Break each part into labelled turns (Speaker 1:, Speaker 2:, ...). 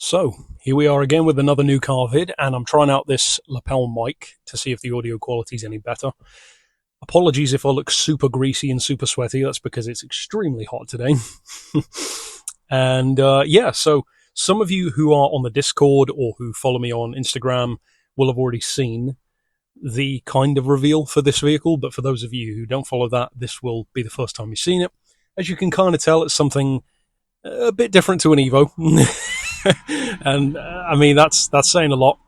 Speaker 1: So, here we are again with another new car vid, and I'm trying out this lapel mic to see if the audio quality is any better. Apologies if I look super greasy and super sweaty, that's because it's extremely hot today. So some of you who are on the Discord or who follow me on Instagram will have already seen the kind of reveal for this vehicle, but for those of you who don't follow that, this will be the first time you've seen it. As you can kind of tell, it's something a bit different to an Evo. And I mean, that's saying a lot.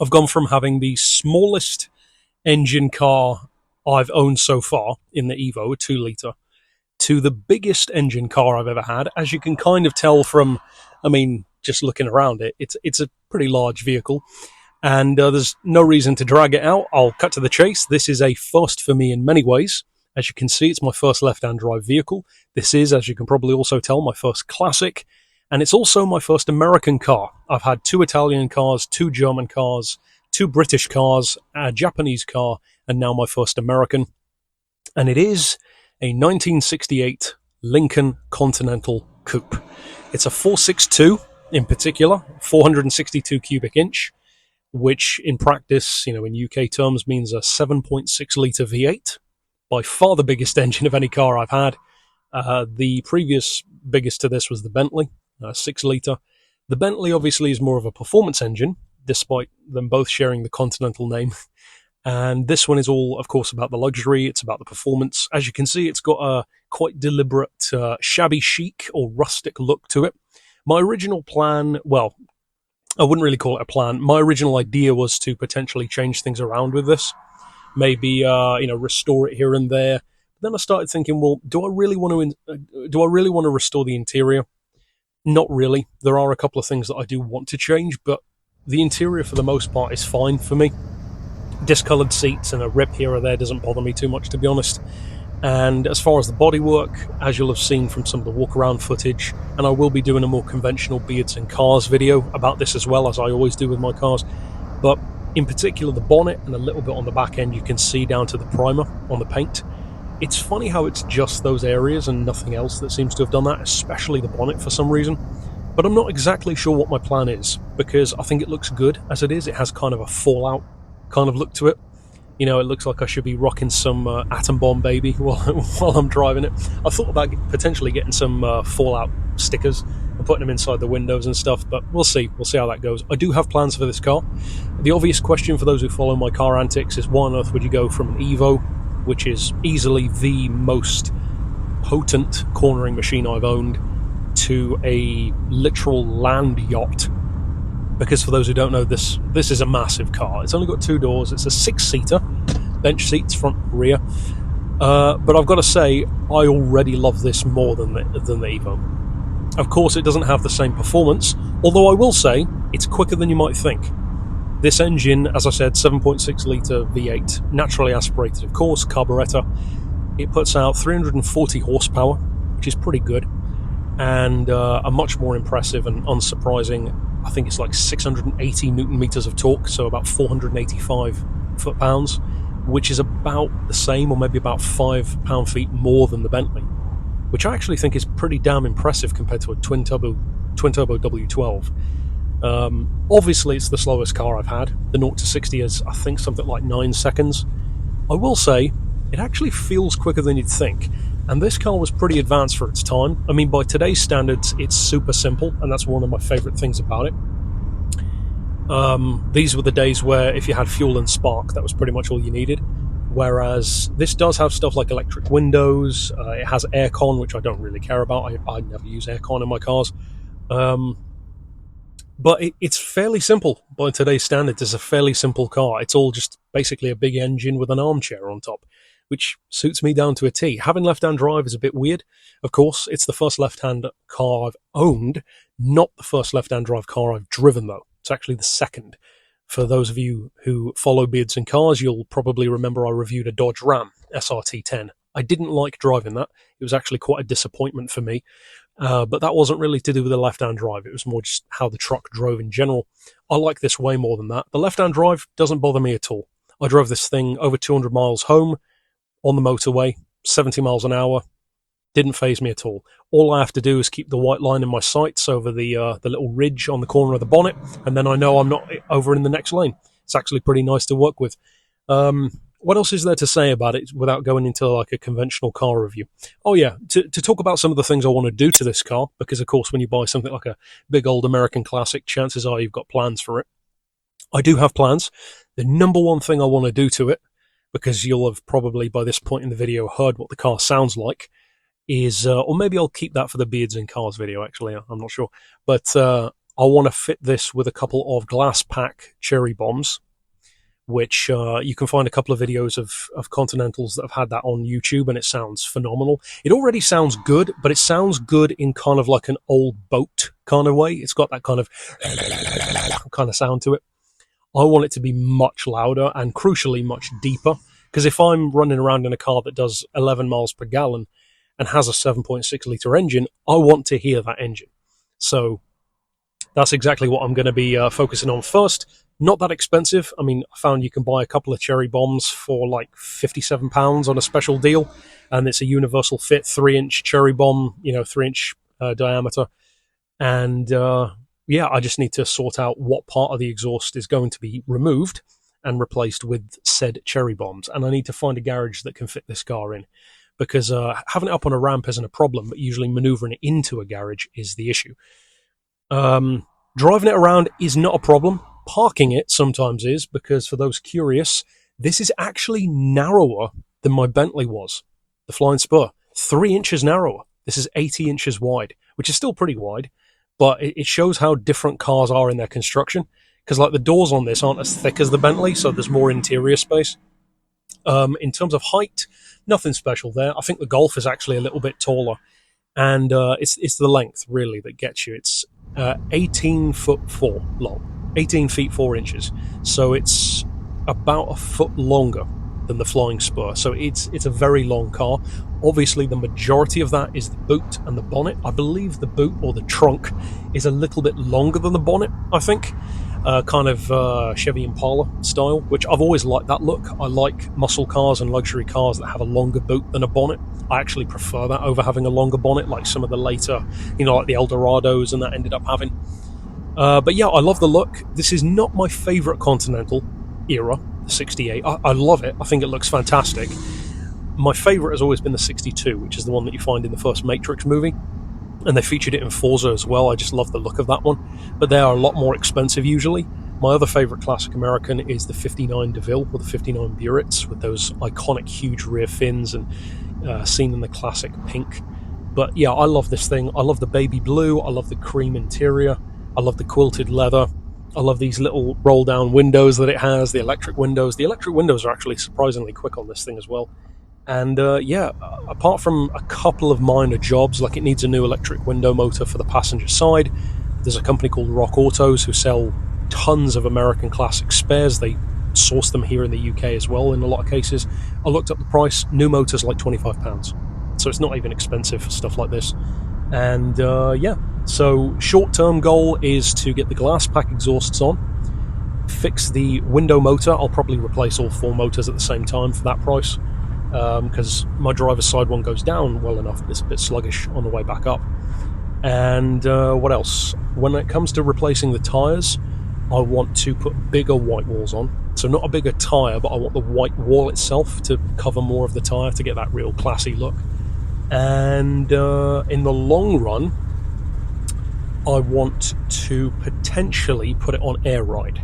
Speaker 1: I've gone from having the smallest engine car I've owned so far in the Evo, a 2 litre, to the biggest engine car I've ever had. As you can kind of tell from, I mean, just looking around it, it's a pretty large vehicle, and there's no reason to drag it out. I'll cut to the chase. This is a first for me in many ways. As you can see, it's my first left-hand drive vehicle. This is, as you can probably also tell, my first classic, and it's also my first American car. I've had 2 Italian cars, 2 German cars, 2 British cars, a Japanese car, and now my first American. And it is a 1968 Lincoln Continental Coupe. It's a 462 in particular, 462 cubic inch, which in practice, in UK terms, means a 7.6 litre V8. By far the biggest engine of any car I've had. The previous biggest to this was the Bentley, 6 litre. The Bentley obviously is more of a performance engine, despite them both sharing the Continental name. And this one is all, of course, about the luxury. It's about the performance. As you can see, it's got a quite deliberate shabby chic or rustic look to it. My original plan, well, I wouldn't really call it a plan. My original idea was to potentially change things around with this. Maybe restore it here and there. But then I started thinking, well, do I really want to restore the interior? Not really. There are a couple of things that I do want to change, but the interior for the most part is fine for me. Discoloured seats and a rip here or there doesn't bother me too much, to be honest. And as far as the bodywork, as you'll have seen from some of the walk-around footage, and I will be doing a more conventional beards and cars video about this as well, as I always do with my cars, but in particular the bonnet and a little bit on the back end, you can see down to the primer on the paint. It's funny how it's just those areas and nothing else that seems to have done that, especially the bonnet for some reason. But I'm not exactly sure what my plan is, because I think it looks good as it is. It has kind of a Fallout kind of look to it. It looks like I should be rocking some Atom Bomb Baby while I'm driving it. I thought about potentially getting some Fallout stickers and putting them inside the windows and stuff, but we'll see. We'll see how that goes. I do have plans for this car. The obvious question for those who follow my car antics is, why on earth would you go from an Evo, which is easily the most potent cornering machine I've owned, to a literal land yacht? Because for those who don't know, this is a massive car. It's only got 2 doors. It's a 6-seater, bench seats, front and rear. But I've got to say, I already love this more than the Evo. Of course, it doesn't have the same performance, although I will say it's quicker than you might think. This engine, as I said, 7.6 litre V8, naturally aspirated, of course, carburettor. It puts out 340 horsepower, which is pretty good, and a much more impressive and unsurprising, I think it's like 680 newton meters of torque, so about 485 foot-pounds, which is about the same, or maybe about 5 pound-feet more than the Bentley, which I actually think is pretty damn impressive compared to a twin-turbo W12. Obviously, it's the slowest car I've had. The 0 to 60 is, I think, something like 9 seconds. I will say, it actually feels quicker than you'd think. And this car was pretty advanced for its time. I mean, by today's standards, it's super simple, and that's one of my favourite things about it. These were the days where if you had fuel and spark, that was pretty much all you needed. Whereas this does have stuff like electric windows, it has aircon, which I don't really care about. I never use aircon in my cars. But it's fairly simple by today's standards. It's a fairly simple car. It's all just basically a big engine with an armchair on top, which suits me down to a T. Having left-hand drive is a bit weird. Of course, it's the first left-hand car I've owned, not the first left-hand drive car I've driven, though. It's actually the second. For those of you who follow beards and cars, you'll probably remember I reviewed a Dodge Ram SRT10. I didn't like driving that. It was actually quite a disappointment for me. But that wasn't really to do with the left-hand drive. It was more just how the truck drove in general. I like this way more than that. The left-hand drive doesn't bother me at all. I drove this thing over 200 miles home on the motorway, 70 miles an hour. Didn't faze me at all. All I have to do is keep the white line in my sights over the little ridge on the corner of the bonnet, and then I know I'm not over in the next lane. It's actually pretty nice to work with. What else is there to say about it without going into like a conventional car review? Oh yeah, to talk about some of the things I want to do to this car, because of course when you buy something like a big old American classic, chances are you've got plans for it. I do have plans. The number one thing I want to do to it, because you'll have probably by this point in the video heard what the car sounds like, is, or maybe I'll keep that for the Beards in Cars video, actually, I'm not sure. But I want to fit this with a couple of glass pack cherry bombs, which you can find a couple of videos of Continentals that have had that on YouTube, and it sounds phenomenal. It already sounds good, but it sounds good in kind of like an old boat kind of way. It's got that kind of sound to it. I want it to be much louder and crucially much deeper, because if I'm running around in a car that does 11 miles per gallon and has a 7.6 litre engine, I want to hear that engine. So that's exactly what I'm going to be focusing on first. Not that expensive. I mean, I found you can buy a couple of cherry bombs for like £57 on a special deal, and it's a universal fit 3-inch cherry bomb, 3-inch diameter. And yeah, I just need to sort out what part of the exhaust is going to be removed and replaced with said cherry bombs. And I need to find a garage that can fit this car in, because having it up on a ramp isn't a problem, but usually maneuvering it into a garage is the issue. Driving it around is not a problem. Parking it sometimes is, because for those curious, this is actually narrower than my Bentley was. The Flying Spur, 3 inches narrower. This is 80 inches wide, which is still pretty wide, but it shows how different cars are in their construction, because like the doors on this aren't as thick as the Bentley, so there's more interior space. In terms of height, nothing special there. I think the Golf is actually a little bit taller, and it's the length really that gets you. It's 18'4" long, 18 feet 4 inches, so it's about a foot longer than the Flying Spur. So it's a very long car. Obviously, the majority of that is the boot and the bonnet. I believe the boot or the trunk is a little bit longer than the bonnet, I think. Kind of Chevy Impala style, which I've always liked that look. I like muscle cars and luxury cars that have a longer boot than a bonnet. I actually prefer that over having a longer bonnet, like some of the later, like the Eldorados and that ended up having. But yeah, I love the look. This is not my favourite Continental era, the 68. I love it. I think it looks fantastic. My favourite has always been the 62, which is the one that you find in the first Matrix movie. And they featured it in Forza as well. I just love the look of that one. But they are a lot more expensive usually. My other favourite classic American is the 59 DeVille or the 59 Buretts with those iconic huge rear fins and seen in the classic pink. But yeah, I love this thing. I love the baby blue. I love the cream interior. I love the quilted leather. I love these little roll-down windows that it has, the electric windows. The electric windows are actually surprisingly quick on this thing as well. And yeah, apart from a couple of minor jobs, like it needs a new electric window motor for the passenger side, there's a company called Rock Autos who sell tons of American classic spares. They source them here in the UK as well in a lot of cases. I looked up the price, new motor's like £25. So it's not even expensive for stuff like this. And yeah, so short-term goal is to get the glass pack exhausts on, fix the window motor. I'll probably replace all 4 motors at the same time for that price, because my driver's side one goes down well enough, but it's a bit sluggish on the way back up. And what else? When it comes to replacing the tyres, I want to put bigger white walls on. So not a bigger tyre, but I want the white wall itself to cover more of the tyre to get that real classy look. And in the long run, I want to potentially put it on air ride,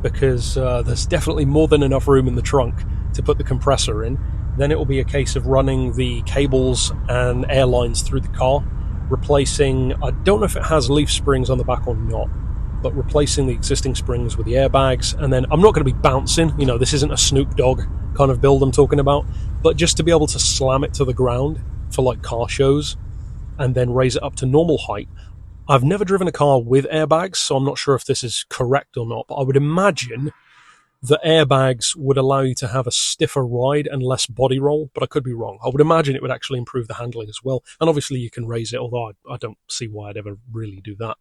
Speaker 1: because there's definitely more than enough room in the trunk to put the compressor in. Then it will be a case of running the cables and air lines through the car, replacing, I don't know if it has leaf springs on the back or not, but replacing the existing springs with the airbags. And then I'm not going to be bouncing, this isn't a Snoop Dogg kind of build I'm talking about, but just to be able to slam it to the ground for like car shows and then raise it up to normal height. I've never driven a car with airbags, so I'm not sure if this is correct or not, but I would imagine the airbags would allow you to have a stiffer ride and less body roll, but I could be wrong. I would imagine it would actually improve the handling as well. And obviously you can raise it, although I don't see why I'd ever really do that.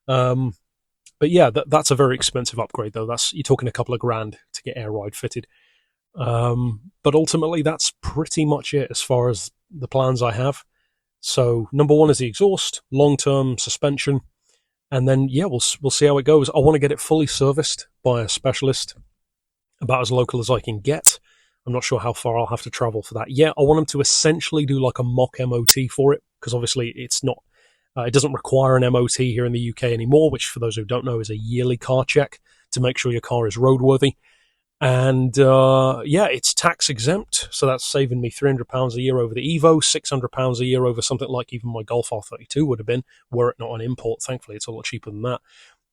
Speaker 1: But yeah, that's a very expensive upgrade though. You're talking a couple of grand to get air ride fitted. But ultimately that's pretty much it as far as the plans I have. So number one is the exhaust, long-term suspension, and then yeah, we'll see how it goes. I want to get it fully serviced by a specialist, about as local as I can get. I'm not sure how far I'll have to travel for that yet. I want them to essentially do like a mock MOT for it, because obviously it's not, it doesn't require an MOT here in the UK anymore, which for those who don't know is a yearly car check to make sure your car is roadworthy. And yeah, it's tax exempt, so that's saving me £300 a year over the Evo, £600 a year over something like even my Golf R32 would have been, were it not an import. Thankfully, it's a lot cheaper than that.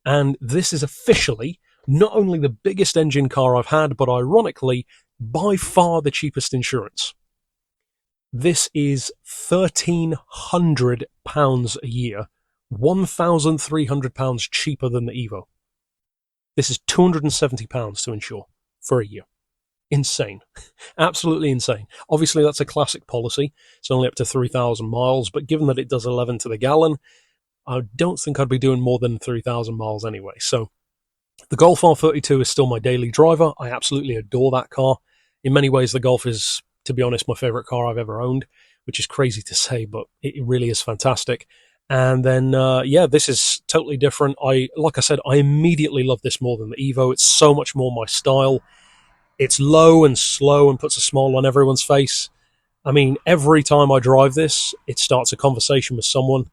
Speaker 1: And this is officially not only the biggest engine car I've had, but ironically, by far the cheapest insurance. This is £1,300 a year, £1,300 cheaper than the Evo. This is £270 to insure for a year. Insane. Absolutely insane. Obviously, that's a classic policy. It's only up to 3,000 miles, but given that it does 11 to the gallon, I don't think I'd be doing more than 3,000 miles anyway. So the Golf R32 is still my daily driver. I absolutely adore that car. In many ways, the Golf is, to be honest, my favorite car I've ever owned, which is crazy to say, but it really is fantastic. And then, yeah, this is totally different. Like I said, I immediately love this more than the Evo. It's so much more my style. It's low and slow and puts a smile on everyone's face. I mean, every time I drive this, it starts a conversation with someone,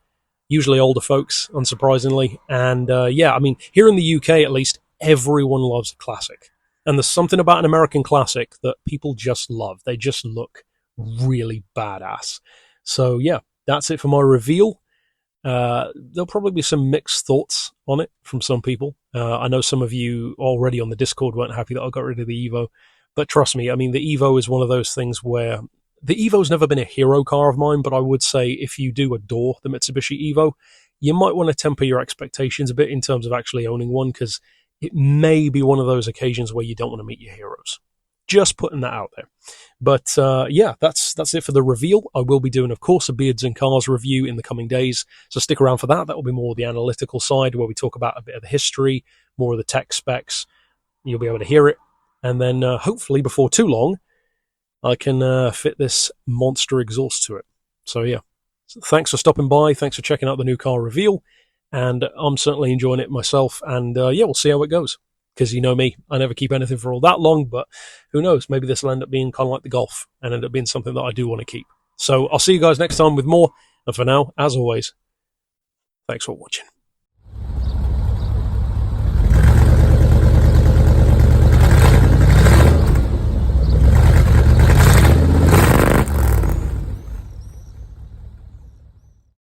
Speaker 1: usually older folks, unsurprisingly. And yeah, I mean, here in the UK, at least, everyone loves a classic. And there's something about an American classic that people just love. They just look really badass. So yeah, that's it for my reveal. There'll probably be some mixed thoughts on it from some people. I know some of you already on the Discord weren't happy that I got rid of the Evo, but trust me, I mean, the Evo is one of those things where the Evo's never been a hero car of mine, but I would say if you do adore the Mitsubishi Evo, you might want to temper your expectations a bit in terms of actually owning one, because it may be one of those occasions where you don't want to meet your heroes. Just putting that out there. But yeah, that's it for the reveal. I will be doing, of course, a Beards and Cars review in the coming days, so stick around for that. That will be more the analytical side, where we talk about a bit of the history, more of the tech specs. You'll be able to hear it. And then hopefully before too long, I can fit this monster exhaust to it. So yeah, so thanks for stopping by. Thanks for checking out the new car reveal. And I'm certainly enjoying it myself. And yeah, we'll see how it goes. Because you know me, I never keep anything for all that long, but who knows? Maybe this will end up being kind of like the Golf and end up being something that I do want to keep. So I'll see you guys next time with more. And for now, as always, thanks for watching.